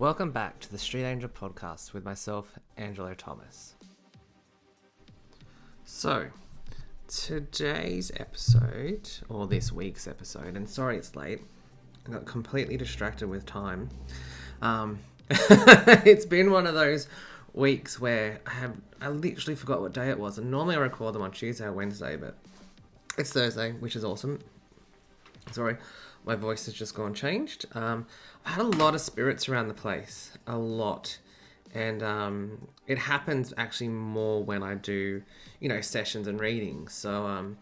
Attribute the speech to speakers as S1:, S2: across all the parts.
S1: Welcome back to the Street Angel podcast with myself, Angelo Thomas. So, today's episode, or this week's episode, and sorry it's late, I got completely distracted with time. It's been one of those weeks where I literally forgot what day it was, and normally I record them on Tuesday or Wednesday, but it's Thursday, which is awesome. Sorry, my voice has just gone changed. I had a lot of spirits around the place, a lot. And it happens actually more when I do, sessions and readings. So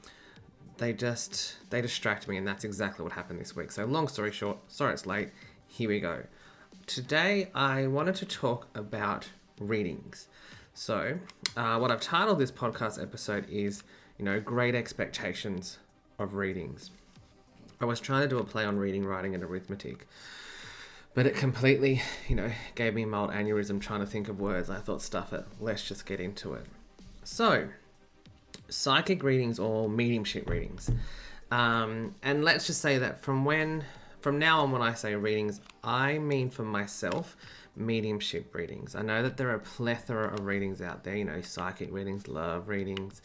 S1: they distract me, and that's exactly what happened this week. So long story short, sorry it's late, here we go. Today I wanted to talk about readings. So what I've titled this podcast episode is, Great Expectations of Readings. I was trying to do a play on reading, writing, and arithmetic, but it completely, gave me a mild aneurysm trying to think of words. I thought, stuff it, let's just get into it. So, psychic readings or mediumship readings. And let's just say that from now on when I say readings, I mean for myself, mediumship readings. I know that there are a plethora of readings out there, psychic readings, love readings.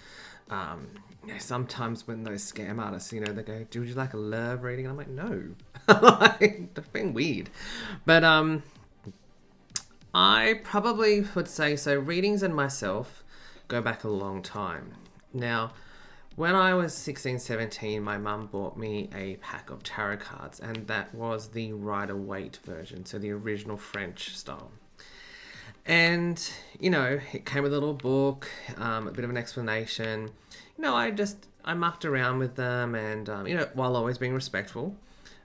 S1: Sometimes when those scam artists, they go, "Would you like a love reading?" And I'm like, no. That's been weird. But I probably would say, so readings and myself go back a long time. Now, when I was 16, 17, my mum bought me a pack of tarot cards, and that was the Rider-Waite version, so the original French style. And, it came with a little book, a bit of an explanation. I mucked around with them and, while always being respectful.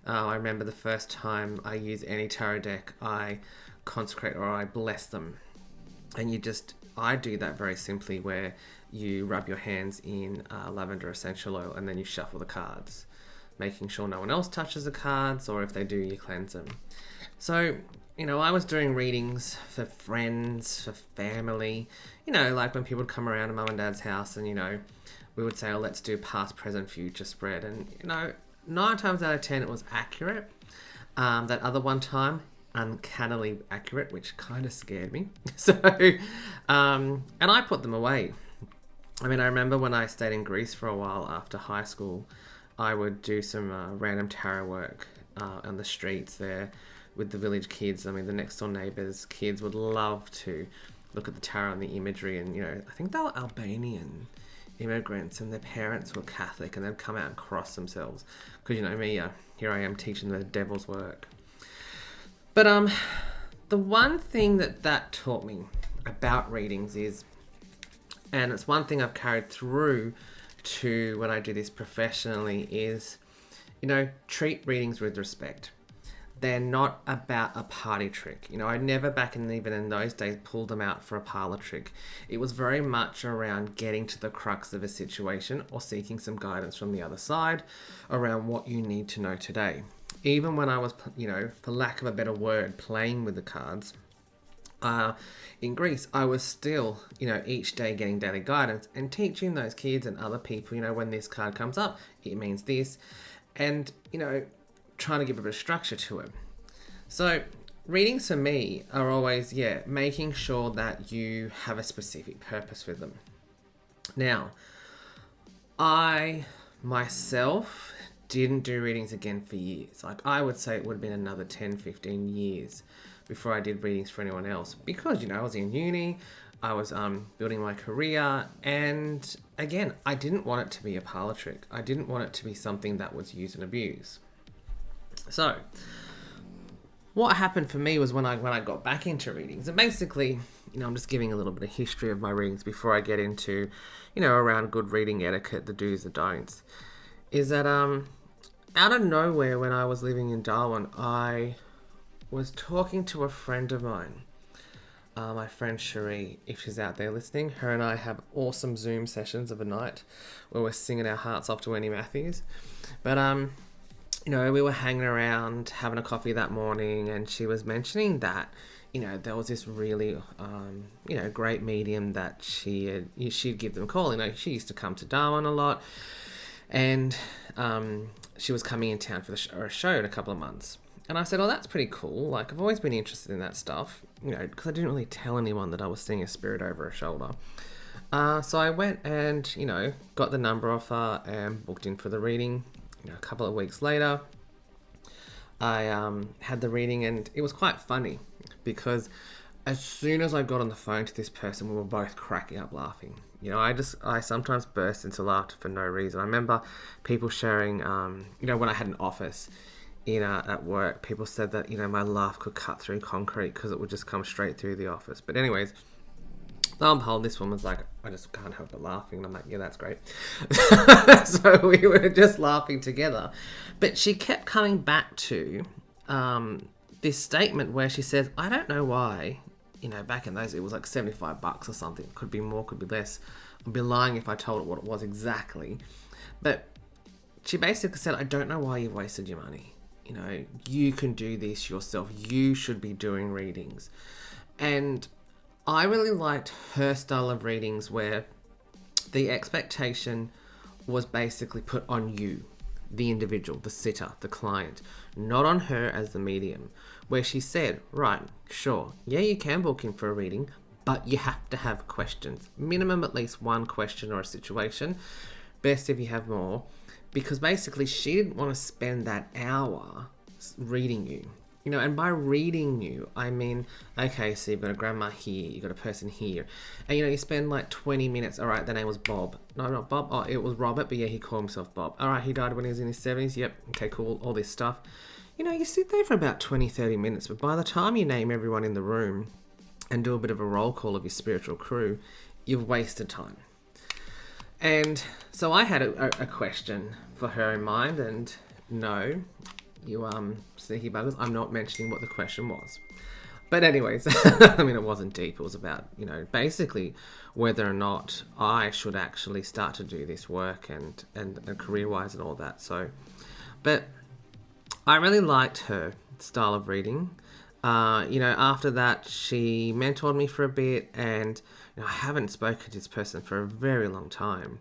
S1: I remember the first time I used any tarot deck, I consecrate or I bless them. And I do that very simply, where you rub your hands in lavender essential oil and then you shuffle the cards, making sure no one else touches the cards, or if they do, you cleanse them. So, I was doing readings for friends, for family, like when people would come around to mum and dad's house and, we would say, let's do past, present, future spread. And, 9 times out of 10, it was accurate. That other one time, uncannily accurate, which kind of scared me. So, and I put them away. I remember when I stayed in Greece for a while after high school, I would do some random tarot work on the streets there with the village kids. The next door neighbours' kids would love to look at the tarot and the imagery, and I think they were Albanian immigrants and their parents were Catholic, and they'd come out and cross themselves because me, here I am teaching the devil's work. But the one thing that taught me about readings is, and it's one thing I've carried through to when I do this professionally, is treat readings with respect. They're not about a party trick. I never even in those days pulled them out for a parlor trick. It was very much around getting to the crux of a situation or seeking some guidance from the other side around what you need to know today. Even when I was, for lack of a better word, playing with the cards, in Greece, I was still, each day getting daily guidance and teaching those kids and other people, when this card comes up, it means this. And, trying to give a bit of structure to it. So readings for me are always, making sure that you have a specific purpose with them. Now, I myself didn't do readings again for years. I would say it would have been another 10, 15 years before I did readings for anyone else. Because, I was in uni, I was building my career, and again, I didn't want it to be a parlor trick. I didn't want it to be something that was used and abused. So, what happened for me was when I got back into readings, and basically, I'm just giving a little bit of history of my readings before I get into, around good reading etiquette, the do's, the don'ts, is that out of nowhere, when I was living in Darwin, I was talking to a friend of mine, my friend Cherie, if she's out there listening. Her and I have awesome Zoom sessions of a night where we're singing our hearts off to Annie Matthews. But we were hanging around having a coffee that morning, and she was mentioning that, there was this really, great medium that she'd give them a call. She used to come to Darwin a lot, and she was coming in town for a show in a couple of months. And I said, oh, that's pretty cool. Like, I've always been interested in that stuff, you know, because I didn't really tell anyone that I was seeing a spirit over a shoulder. So I went and, you know, got the number off her and booked in for the reading. You know, a couple of weeks later, I had the reading, and it was quite funny because as soon as I got on the phone to this person, we were both cracking up laughing. You know, I sometimes burst into laughter for no reason. I remember people sharing, you know, when I had an office at work, people said that, you know, my laugh could cut through concrete because it would just come straight through the office. But anyways, lo and behold, this woman's like, I just can't help but laughing. And I'm like, yeah, that's great. So we were just laughing together. But she kept coming back to this statement where she says, I don't know why, you know, back in those, it was like $75 or something. Could be more, could be less. I'd be lying if I told it what it was exactly. But she basically said, I don't know why you've wasted your money. You know, you can do this yourself. You should be doing readings. And I really liked her style of readings where the expectation was basically put on you, the individual, the sitter, the client, not on her as the medium, where she said, right, sure, yeah, you can book in for a reading, but you have to have questions. Minimum at least one question or a situation. Best if you have more. Because basically she didn't want to spend that hour reading you. You know, and by reading you, I mean, okay, so you've got a grandma here, you've got a person here. And, you know, you spend like 20 minutes. All right, their name was Bob. No, not Bob. Oh, it was Robert, but yeah, he called himself Bob. All right, he died when he was in his 70s. Yep, okay, cool, all this stuff. You know, you sit there for about 20, 30 minutes, but by the time you name everyone in the room and do a bit of a roll call of your spiritual crew, you've wasted time. And so I had a question for her in mind, and no, you sneaky buggers, I'm not mentioning what the question was. But anyways, I mean, it wasn't deep. It was about, you know, basically whether or not I should actually start to do this work and career-wise and all that. So, but I really liked her style of reading. You know, after that, she mentored me for a bit, and you know, I haven't spoken to this person for a very long time.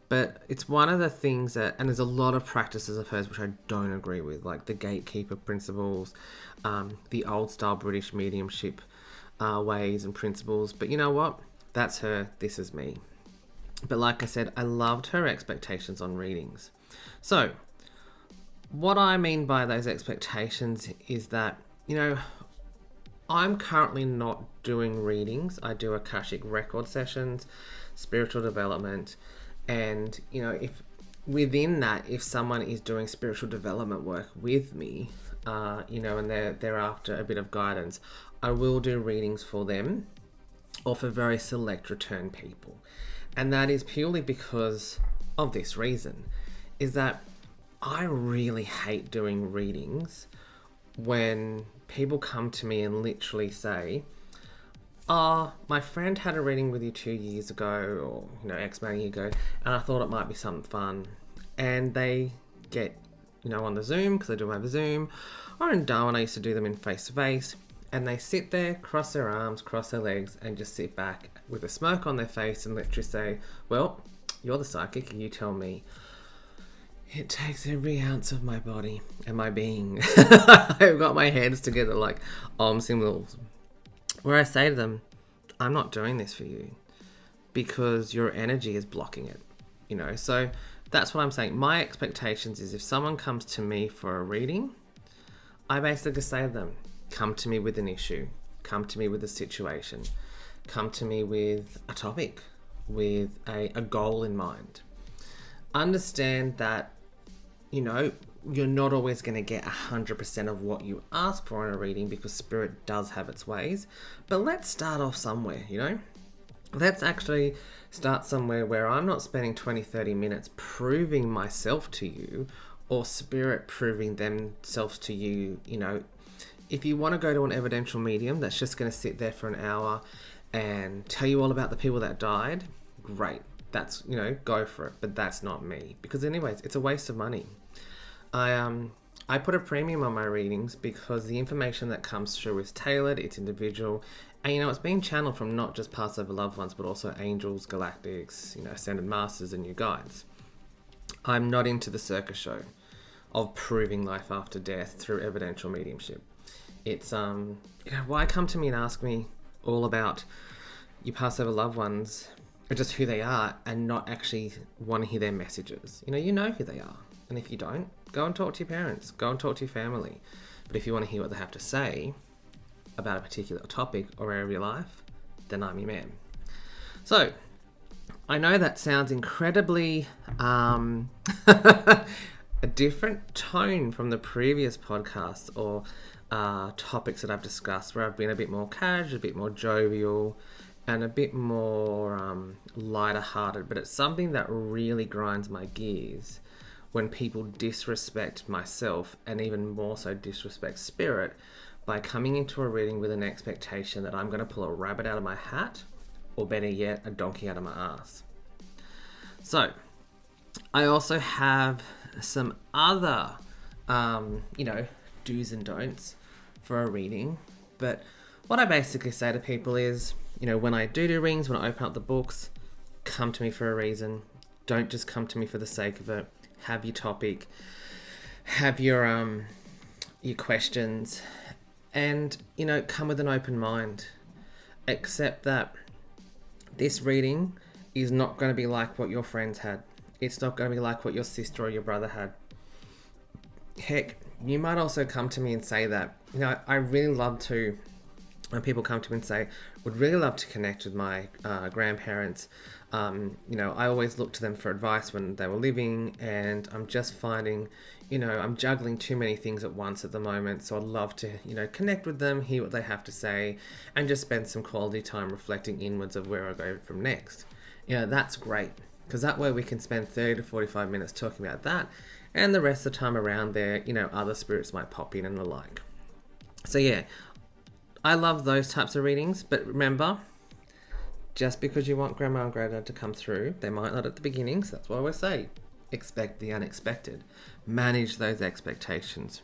S1: But it's one of the things that, and there's a lot of practices of hers which I don't agree with, like the gatekeeper principles, the old style British mediumship ways and principles. But you know what? That's her, this is me. But like I said, I loved her expectations on readings. So, what I mean by those expectations is that, you know, I'm currently not doing readings. I do Akashic record sessions, spiritual development, and, you know, if within that, if someone is doing spiritual development work with me, you know, and they're after a bit of guidance, I will do readings for them or for very select return people. And that is purely because of this reason, is that I really hate doing readings when people come to me and literally say, my friend had a reading with you 2 years ago, or, you know, X amount of years ago, and I thought it might be something fun. And they get, you know, on the Zoom, because I do have a Zoom, or in Darwin I used to do them in face-to-face, and they sit there, cross their arms, cross their legs, and just sit back with a smirk on their face and literally say, well, you're the psychic, and you tell me. It takes every ounce of my body and my being. I've got my hands together like Om symbols. Where I say to them, I'm not doing this for you because your energy is blocking it. You know, so that's what I'm saying. My expectations is if someone comes to me for a reading, I basically say to them, come to me with an issue, come to me with a situation, come to me with a topic, with a goal in mind. Understand that, you know, you're not always going to get 100% of what you ask for in a reading because spirit does have its ways. But let's start off somewhere, you know? Let's actually start somewhere where I'm not spending 20, 30 minutes proving myself to you or spirit proving themselves to you, you know. If you want to go to an evidential medium that's just going to sit there for an hour and tell you all about the people that died, great. That's, you know, go for it. But that's not me. Because anyways, it's a waste of money. I put a premium on my readings because the information that comes through is tailored, it's individual, and, you know, it's being channeled from not just past over loved ones, but also angels, galactics, you know, ascended masters and your guides. I'm not into the circus show. of proving life after death through evidential mediumship. It's, why come to me and ask me all about your past over loved ones, or just who they are, and not actually want to hear their messages? You know who they are. And if you don't, go and talk to your parents, go and talk to your family. But if you want to hear what they have to say about a particular topic or area of your life, then I'm your man. So, I know that sounds incredibly a different tone from the previous podcasts or topics that I've discussed, where I've been a bit more casual, a bit more jovial, and a bit more lighter hearted. But it's something that really grinds my gears when people disrespect myself, and even more so disrespect spirit, by coming into a reading with an expectation that I'm going to pull a rabbit out of my hat, or better yet, a donkey out of my ass. So, I also have some other, do's and don'ts for a reading. But what I basically say to people is, when I do readings, when I open up the books, come to me for a reason. Don't just come to me for the sake of it. Have your topic, have your questions, and, come with an open mind. Accept that this reading is not going to be like what your friends had. It's not going to be like what your sister or your brother had. Heck, you might also come to me and say that, I really love to, when people come to me and say, would really love to connect with my grandparents. I always look to them for advice when they were living, and I'm just finding, I'm juggling too many things at once at the moment. So I'd love to, connect with them, hear what they have to say, and just spend some quality time reflecting inwards of where I go from next. That's great, because that way we can spend 30 to 45 minutes talking about that, and the rest of the time around there, other spirits might pop in and the like. So yeah, I love those types of readings, but remember, just because you want grandma and granddad to come through, they might not at the beginning, so that's what I always say. Expect the unexpected. Manage those expectations.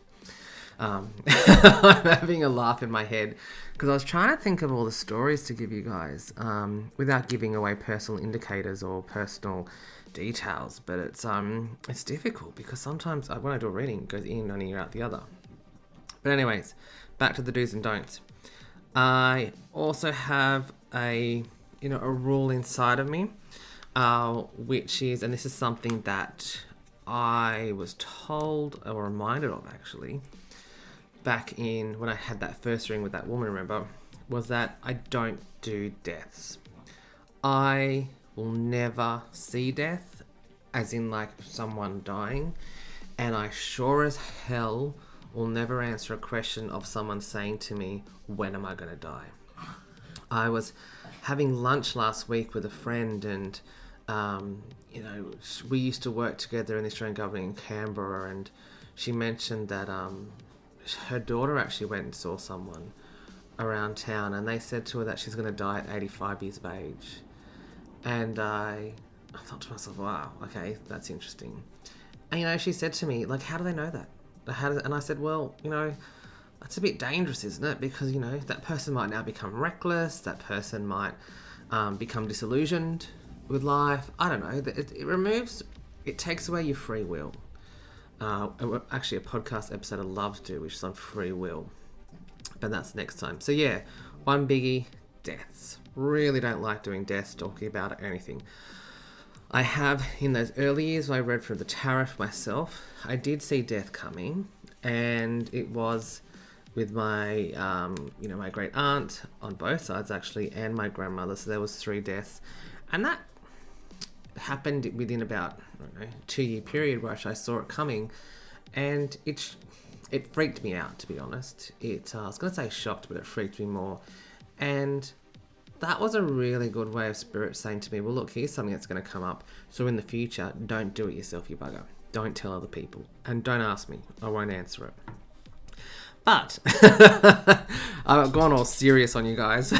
S1: I'm having a laugh in my head because I was trying to think of all the stories to give you guys without giving away personal indicators or personal details, but it's difficult because sometimes when I do a reading, it goes in one ear out the other. But anyways, back to the do's and don'ts. I also have a rule inside of me, which is, and this is something that I was told or reminded of actually, back in when I had that first reading with that woman, remember, was that I don't do deaths. I will never see death, as in like someone dying, and I sure as hell will never answer a question of someone saying to me, when am I going to die? I was having lunch last week with a friend, and we used to work together in the Australian government in Canberra, and she mentioned that her daughter actually went and saw someone around town, and they said to her that she's going to die at 85 years of age. And I thought to myself, wow, okay, that's interesting. And she said to me, like, how do they know that? And I said, well, that's a bit dangerous, isn't it? Because, that person might now become reckless. That person might become disillusioned with life. I don't know. It takes away your free will. Actually, a podcast episode I love to do, which is on free will. But that's next time. So yeah, one biggie, deaths. Really don't like doing deaths, talking about it or anything. I have, in those early years when I read through the tarot myself, I did see death coming, and it was with my, my great aunt on both sides actually, and my grandmother. So there was 3 deaths, and that happened within about 2-year period where I saw it coming, and it freaked me out, to be honest. I was going to say shocked, but it freaked me more, and that was a really good way of spirit saying to me, well, look, here's something that's going to come up. So in the future, don't do it yourself, you bugger. Don't tell other people. And don't ask me. I won't answer it. But I've gone all serious on you guys.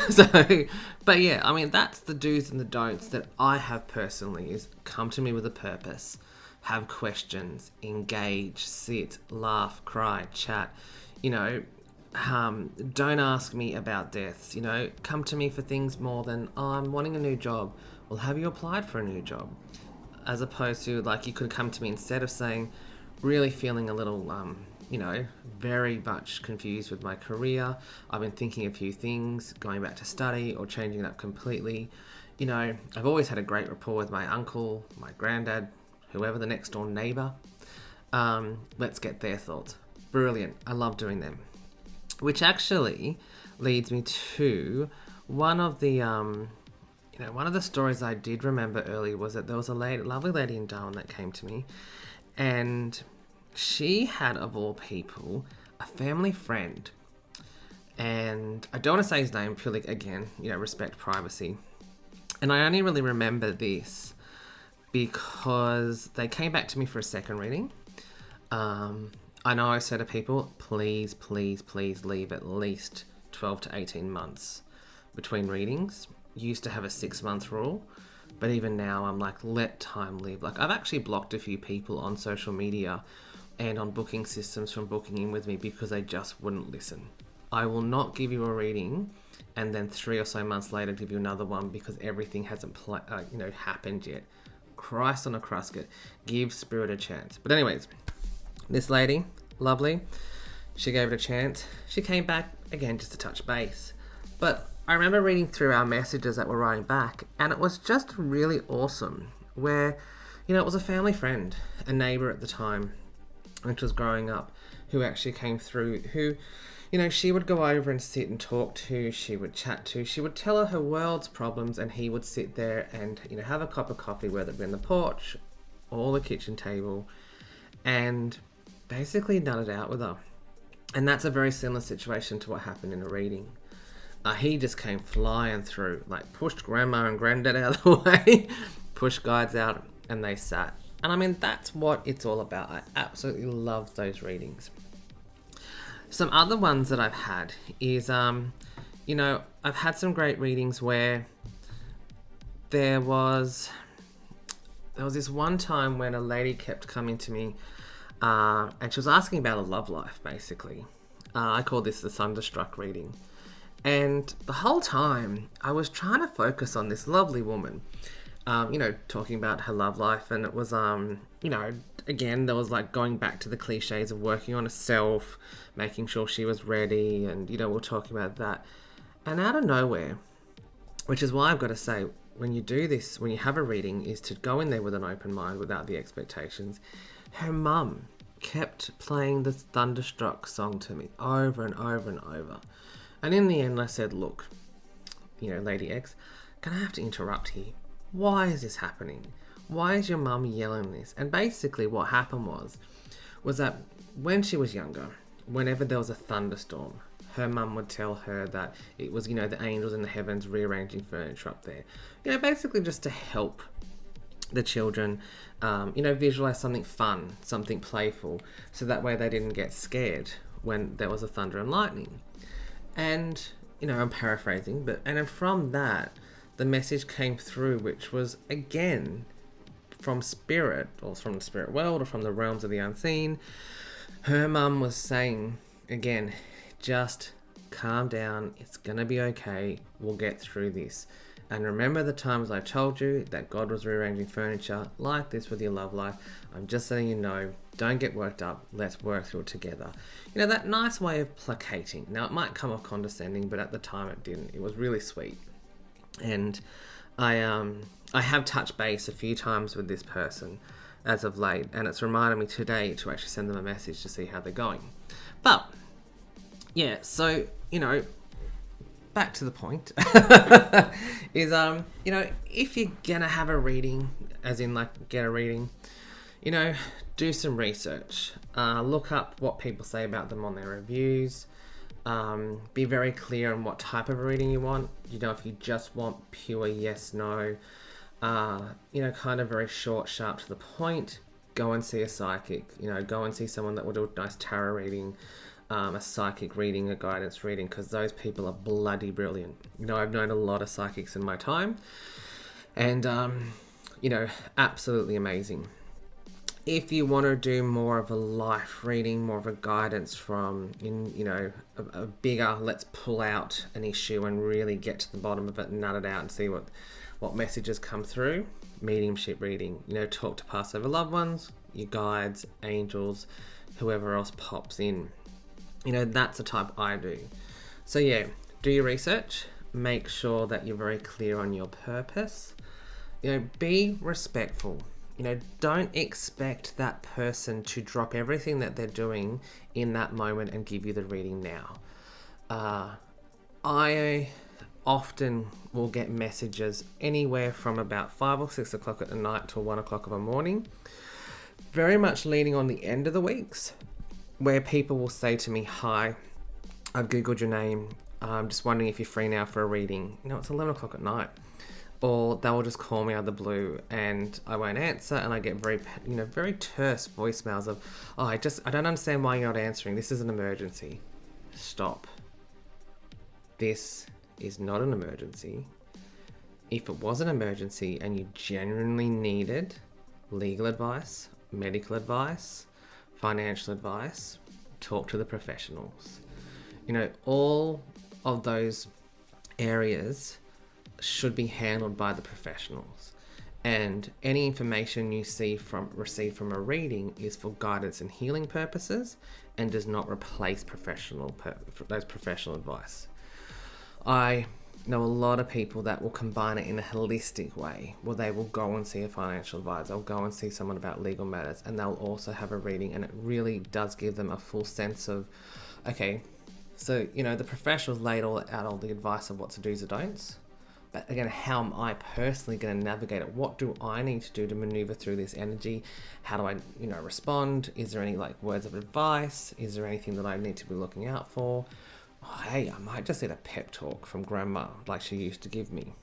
S1: But yeah, that's the do's and the don'ts that I have personally, is come to me with a purpose. Have questions. Engage. Sit. Laugh. Cry. Chat. Don't ask me about deaths, come to me for things more than, I'm wanting a new job. Well, have you applied for a new job? As opposed to, like, you could come to me instead of saying, really feeling a little, very much confused with my career. I've been thinking a few things, going back to study or changing it up completely. I've always had a great rapport with my uncle, my granddad, whoever, the next door neighbour. Let's get their thoughts. Brilliant. I love doing them. Which actually leads me to one of the stories I did remember earlier was that there was a lovely lady in Darwin that came to me, and she had, of all people, a family friend. And I don't want to say his name purely, again, respect privacy. And I only really remember this because they came back to me for a second reading. I know I said to people, please, please, please leave at least 12 to 18 months between readings. Used to have a 6-month rule, but even now I'm like, let time live. Like, I've actually blocked a few people on social media and on booking systems from booking in with me because they just wouldn't listen. I will not give you a reading and then 3 or so months later give you another one because everything hasn't happened yet. Christ on a crusket. Give spirit a chance. But anyways, this lady, lovely, she gave it a chance. She came back again just to touch base. But I remember reading through our messages that we're writing back, and it was just really awesome where, it was a family friend, a neighbour at the time, which was growing up, who actually came through, who, she would go over and sit and talk to, she would chat to, she would tell her world's problems, and he would sit there and, have a cup of coffee, whether it be on the porch or the kitchen table, and basically nut it out with her. And that's a very similar situation to what happened in a reading. He just came flying through, like pushed grandma and granddad out of the way, pushed guides out, and they sat. And I mean, that's what it's all about. I absolutely love those readings. Some other ones that I've had is, I've had some great readings where there was this one time when a lady kept coming to me, and she was asking about a love life, basically. I call this the Thunderstruck reading. And the whole time, I was trying to focus on this lovely woman, talking about her love life. And it was, again, there was like going back to the cliches of working on herself, making sure she was ready. And, we're talking about that. And out of nowhere, which is why I've got to say, when you do this, when you have a reading, is to go in there with an open mind without the expectations. Her mum kept playing the Thunderstruck song to me over and over and over. And in the end, I said, look, Lady X, can I have to interrupt here? Why is this happening? Why is your mum yelling this? And basically what happened was that when she was younger, whenever there was a thunderstorm, her mum would tell her that it was, the angels in the heavens rearranging furniture up there. Basically just to help the children, visualize something fun, something playful, so that way they didn't get scared when there was a thunder and lightning. And, I'm paraphrasing, and then from that, the message came through, which was, again, from spirit, or from the spirit world, or from the realms of the unseen. Her mum was saying, again, just calm down, it's gonna be okay, we'll get through this. And remember the times I told you that God was rearranging furniture like this with your love life. I'm just letting you know, don't get worked up. Let's work through it together. That nice way of placating. Now, it might come off condescending, but at the time it didn't. It was really sweet. And I have touched base a few times with this person as of late. And it's reminded me today to actually send them a message to see how they're going. But, yeah, so, back to the point is, if you're gonna have a reading, as in like get a reading, do some research, look up what people say about them on their reviews, be very clear on what type of reading you want. If you just want pure yes, no, kind of very short, sharp to the point, go and see a psychic, go and see someone that will do a nice tarot reading, a psychic reading, a guidance reading, because those people are bloody brilliant. I've known a lot of psychics in my time, and absolutely amazing. If you want to do more of a life reading, more of a guidance from, a bigger, let's pull out an issue and really get to the bottom of it and nut it out and see what messages come through, mediumship reading, talk to past over loved ones, your guides, angels, whoever else pops in. You know, that's the type I do. So yeah, do your research. Make sure that you're very clear on your purpose. You know, be respectful. You know, don't expect that person to drop everything that they're doing in that moment and give you the reading now. I often will get messages anywhere from about 5 or 6 o'clock at the night till 1 o'clock of the morning, very much leaning on the end of the weeks, where people will say to me, "Hi, I've Googled your name. I'm just wondering if you're free now for a reading." You know, it's 11 o'clock at night. Or they will just call me out of the blue and I won't answer, and I get very terse voicemails of, "Oh, I don't understand why you're not answering. This is an emergency." Stop. This is not an emergency. If it was an emergency and you genuinely needed legal advice, medical advice, financial advice, talk to the professionals. You know, all of those areas should be handled by the professionals, and any information you receive from a reading is for guidance and healing purposes and does not replace those professional advice. I know a lot of people that will combine it in a holistic way, where they will go and see a financial advisor, they'll go and see someone about legal matters, and they'll also have a reading, and it really does give them a full sense of, okay, so, you know, the professionals laid out all the advice of what to do's and don'ts. But again, how am I personally going to navigate it? What do I need to do to maneuver through this energy? How do I, respond? Is there any words of advice? Is there anything that I need to be looking out for? Oh, hey, I might just need a pep talk from grandma like she used to give me.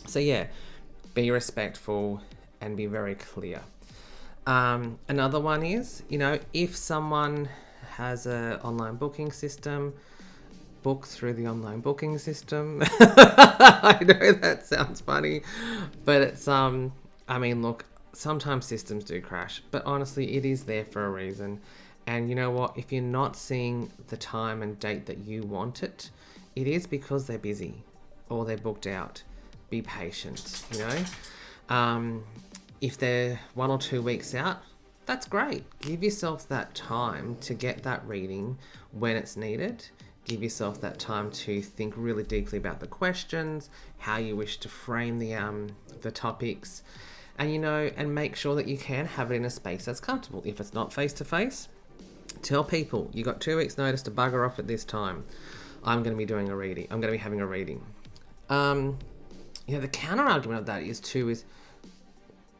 S1: So yeah, be respectful and be very clear. Another one is, if someone has an online booking system, book through the online booking system. I know that sounds funny, but it's, look, sometimes systems do crash, but honestly, it is there for a reason. And you know what? If you're not seeing the time and date that you want it, it is because they're busy or they're booked out. Be patient, If they're 1 or 2 weeks out, that's great. Give yourself that time to get that reading when it's needed. Give yourself that time to think really deeply about the questions, how you wish to frame the topics, and make sure that you can have it in a space that's comfortable. If it's not face-to-face, tell people, you got 2 weeks notice to bugger off at this time. I'm going to be doing a reading. I'm going to be having a reading. The counter argument of that is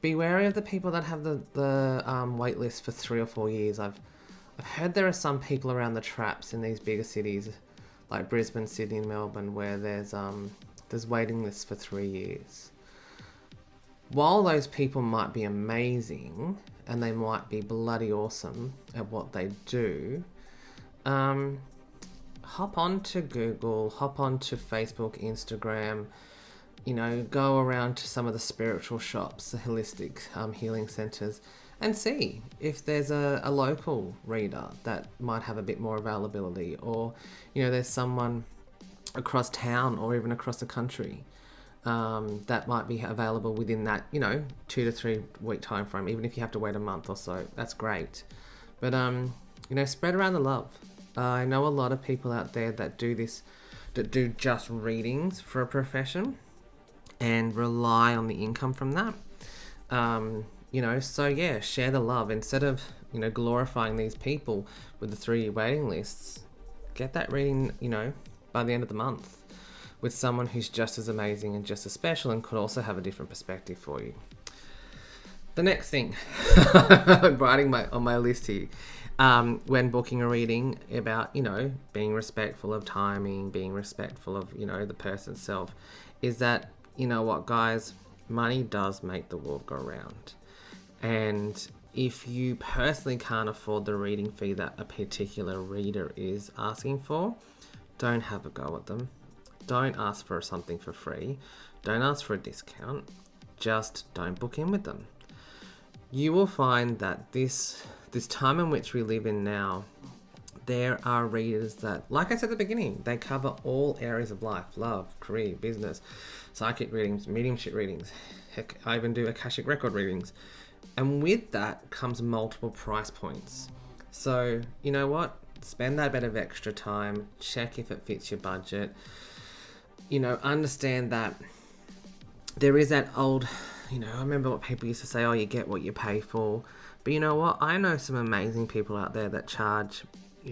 S1: be wary of the people that have the wait list for 3 or 4 years. I've heard there are some people around the traps in these bigger cities like Brisbane, Sydney and Melbourne where there's waiting lists for 3 years. While those people might be amazing and they might be bloody awesome at what they do, hop onto Google, hop onto Facebook, Instagram, go around to some of the spiritual shops, the holistic healing centres, and see if there's a local reader that might have a bit more availability, or there's someone across town or even across the country that might be available within that 2 to 3 week time frame. Even if you have to wait a month or so, that's great. But spread around the love. I know a lot of people out there that do just readings for a profession and rely on the income from that. So yeah, share the love. Instead of, glorifying these people with the 3-year waiting lists, get that reading, by the end of the month with someone who's just as amazing and just as special and could also have a different perspective for you. The next thing I'm writing on my list here, when booking a reading about, being respectful of timing, being respectful of, the person's self, is that, guys, money does make the world go round. And if you personally can't afford the reading fee that a particular reader is asking for, don't have a go at them. Don't ask for something for free. Don't ask for a discount. Just don't book in with them. You will find that this time in which we live in now, there are readers that, like I said at the beginning, they cover all areas of life: love, career, business, psychic readings, mediumship readings. Heck, I even do Akashic record readings. And with that comes multiple price points. So, you know what? Spend that bit of extra time, check if it fits your budget. Understand that there is that old, I remember what people used to say, oh, you get what you pay for. But you know what? I know some amazing people out there that charge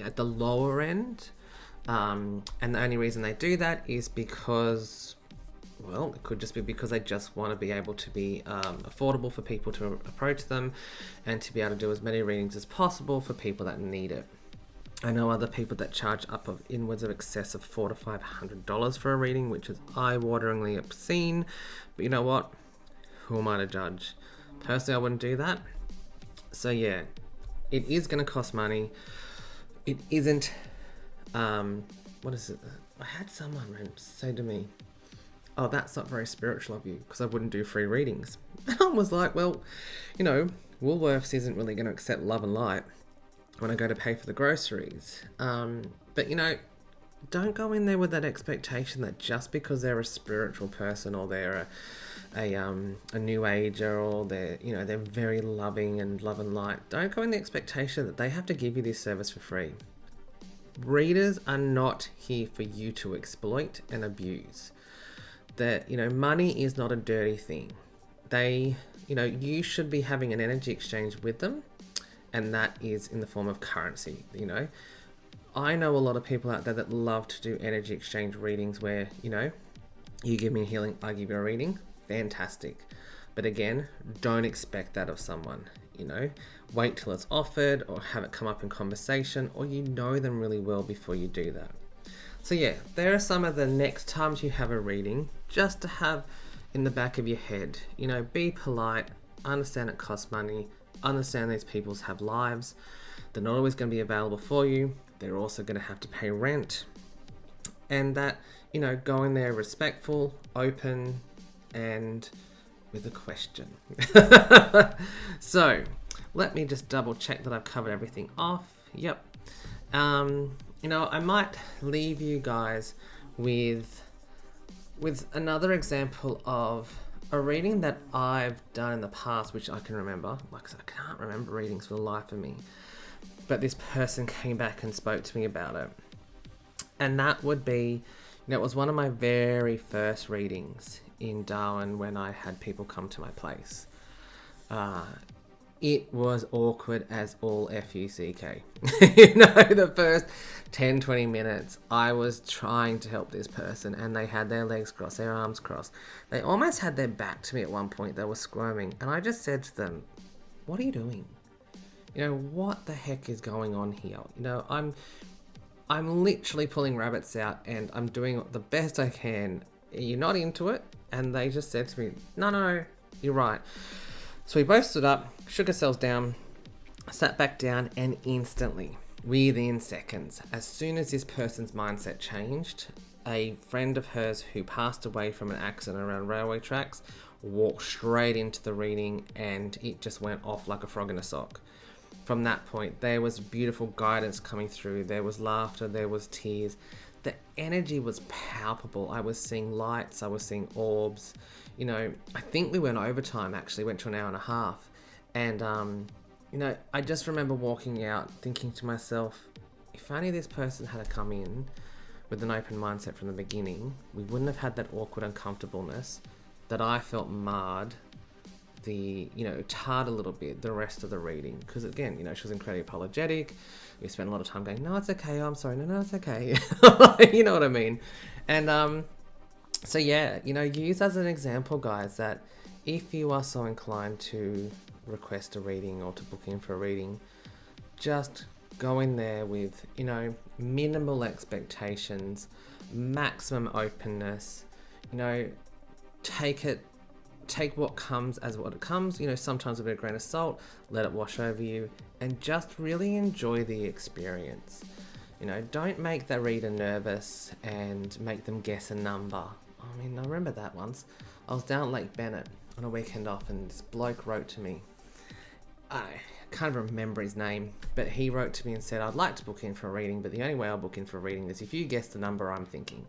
S1: at the lower end. And the only reason they do that is because, well, it could just be because they just want to be able to be affordable for people to approach them and to be able to do as many readings as possible for people that need it. I know other people that charge up of inwards of excess of $400 to $500 for a reading, which is eye-wateringly obscene. But you know what? Who am I to judge? Personally, I wouldn't do that. So yeah, it is going to cost money. It isn't... what is it? I had someone say to me, oh, that's not very spiritual of you because I wouldn't do free readings. And I was like, well, Woolworths isn't really going to accept love and light when I go to pay for the groceries. But don't go in there with that expectation that just because they're a spiritual person or they're a new ager or they're very loving and love and light, don't go in the expectation that they have to give you this service for free. Readers are not here for you to exploit and abuse. That money is not a dirty thing. You should be having an energy exchange with them, and that is in the form of currency. I know a lot of people out there that love to do energy exchange readings where you give me a healing, I give you a reading. Fantastic. But again, don't expect that of someone. Wait till it's offered or have it come up in conversation, or know them really well before you do that. So yeah, there are some of the next times you have a reading, just to have in the back of your head. Be polite, understand it costs money, understand these people have lives. They're not always going to be available for you. They're also going to have to pay rent. And that, go in there respectful, open, and with a question. So, let me just double check that I've covered everything off. Yep. I might leave you guys with another example of a reading that I've done in the past, which I can remember. Like I said, I can't remember readings for the life of me. But this person came back and spoke to me about it. And that would be, it was one of my very first readings in Darwin when I had people come to my place. It was awkward as all F-U-C-K. The first 10-20 minutes, I was trying to help this person and they had their legs crossed, their arms crossed. They almost had their back to me at one point. They were squirming. And I just said to them, what are you doing? What the heck is going on here? I'm literally pulling rabbits out and I'm doing the best I can. You're not into it? And they just said to me, no, you're right. So we both stood up, shook ourselves down, sat back down, and instantly, within seconds, as soon as this person's mindset changed, a friend of hers who passed away from an accident around railway tracks walked straight into the reading and it just went off like a frog in a sock. From that point, there was beautiful guidance coming through. There was laughter, there was tears. The energy was palpable. I was seeing lights, I was seeing orbs. I think we went overtime, actually, went to an hour and a half. And, I just remember walking out thinking to myself, if only this person had come in with an open mindset from the beginning, we wouldn't have had that awkward uncomfortableness that I felt marred tarred a little bit the rest of the reading. Because again, she was incredibly apologetic. We spent a lot of time going, no, it's okay. Oh, I'm sorry. No, it's okay. You know what I mean? And, so yeah, use as an example, guys, that if you are so inclined to request a reading or to book in for a reading, just go in there with, minimal expectations, maximum openness, take what comes as what it comes, sometimes with a grain of salt, let it wash over you, and just really enjoy the experience. Don't make the reader nervous and make them guess a number. I remember that once. I was down at Lake Bennett on a weekend off and this bloke wrote to me. I can't remember his name, but he wrote to me and said, I'd like to book in for a reading, but the only way I'll book in for a reading is if you guess the number I'm thinking.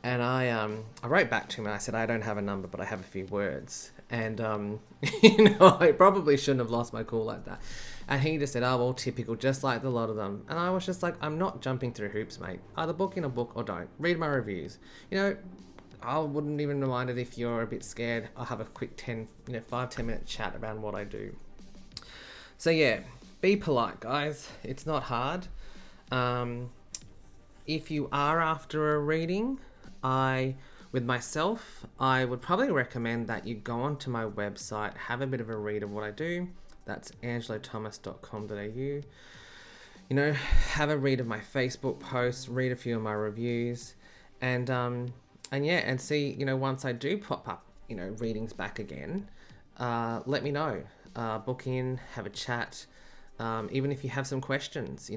S1: And I wrote back to him and I said, I don't have a number, but I have a few words. And, I probably shouldn't have lost my cool like that. And he just said, oh, well, typical, just like a lot of them. And I was just like, I'm not jumping through hoops, mate. Either book in a book or don't. Read my reviews. I wouldn't even mind it if you're a bit scared. I'll have a quick 5-10 minute chat around what I do. So yeah, be polite, guys. It's not hard. If you are after a reading, with myself, I would probably recommend that you go onto my website, have a bit of a read of what I do. That's angelothomas.com.au. Have a read of my Facebook posts, read a few of my reviews, and see, once I do pop up, readings back again, let me know. Book in, have a chat. Even if you have some questions,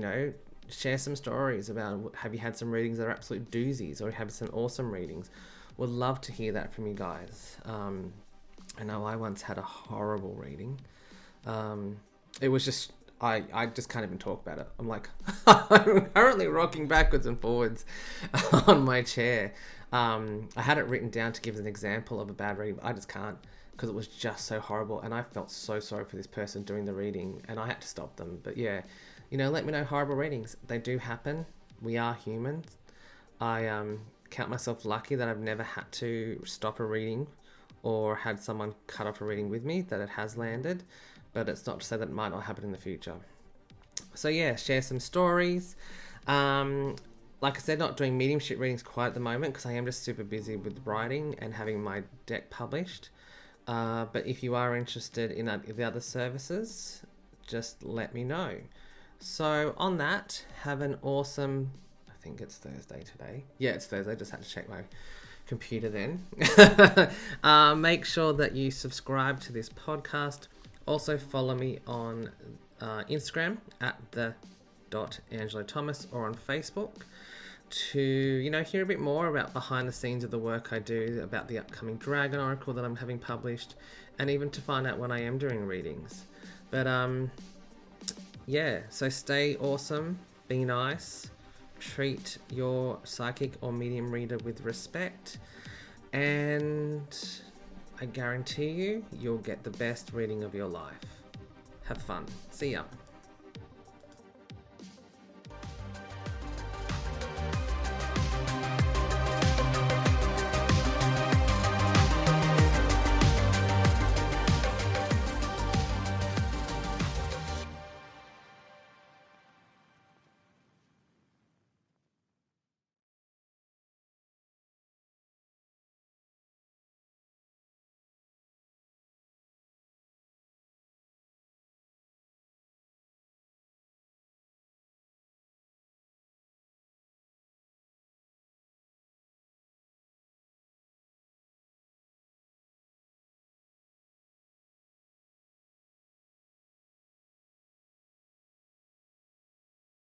S1: share some stories about, have you had some readings that are absolute doozies, or have some awesome readings? Would love to hear that from you guys. I know I once had a horrible reading. It was just, I just can't even talk about it. I'm like, I'm currently rocking backwards and forwards on my chair. I had it written down to give an example of a bad reading, but I just can't, because it was just so horrible. And I felt so sorry for this person doing the reading, and I had to stop them. But yeah, let me know horrible readings. They do happen. We are humans. I count myself lucky that I've never had to stop a reading or had someone cut off a reading with me, that it has landed. But it's not to say that it might not happen in the future. So yeah, share some stories. Like I said, not doing mediumship readings quite at the moment because I am just super busy with writing and having my deck published. But if you are interested in the other services, just let me know. So on that, have an awesome, I think it's Thursday today. Yeah, it's Thursday. Just had to check my computer then. Make sure that you subscribe to this podcast. Also follow me on Instagram at @AngeloThomas or on Facebook to hear a bit more about behind the scenes of the work I do, about the upcoming Dragon Oracle that I'm having published, and even to find out when I am doing readings. But so stay awesome, be nice, treat your psychic or medium reader with respect, and I guarantee you'll get the best reading of your life. Have fun. See ya.